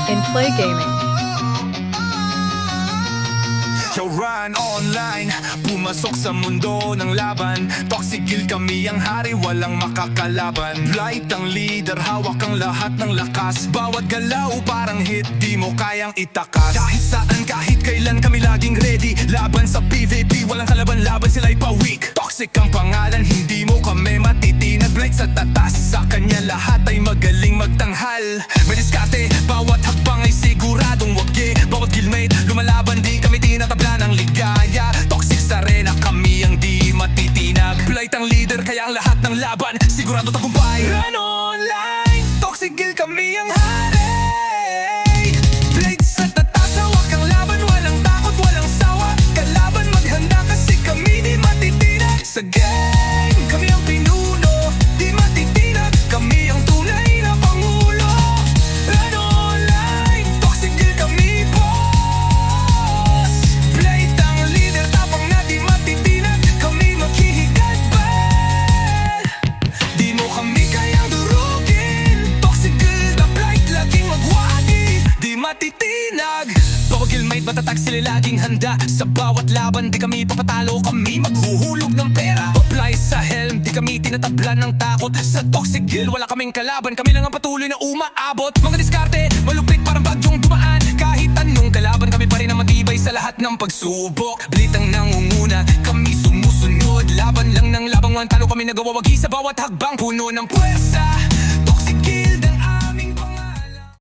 in Play Gaming. Yo, run online, pumasok sa mundo ng laban. Toxic guild kami ang hari, walang makakalaban. Blight ang leader, hawak ang lahat ng lakas. Bawat galaw parang hit, di mo kayang itakas. Kahit saan, kahit kailan kami laging ready. Laban sa PvP, walang kalaban-laban, sila'y pa-weak. Toxic ang pangalan, hindi mo kami matitinag. Blight sa tatas, sa kanya lahat ay magaling magtanghal. May diskarte, bawat hakbang ay siguradong wagi. Bawat guildmate, lumalaban, di kami tinatabla ng ligaya. Toxic sa arena, kami ang di matitinag. Blight ang leader, kaya ang lahat ng laban sigurado tagumpay. Run online, toxic guild kami ang hari. Blight sa tatas, hawak ang laban, walang takot, walang sawa. Kalaban maghanda kasi kami di matitinag. Sa game, kami ang pinuno, di matitinag. Kami ang tunay na pangulo. Run online, toxic guild kami boss. Blight ang leader, tapang na di matitinag. Kami maghihigad pa, di mo kami kayang durugin. Toxic guild na blight, laging magwagi, di matitinag. Bawat guildmate matatag, sila laging handa. Sa bawat laban, di kami papatalo. Kami maghuhulog ng pera. Apply sa helm, di kami tinatablan ng takot. Sa toxic guild, wala kaming kalaban. Kami lang ang patuloy na umaabot. Mga diskarte, malupit parang bagyong dumaan. Kahit anong kalaban, kami pa rin ang matibay sa lahat ng pagsubok. Blight ang nangunguna, kami sumusunod. Laban lang ng labang, talo kami nagawawagi sa bawat hakbang. Puno ng puwersa,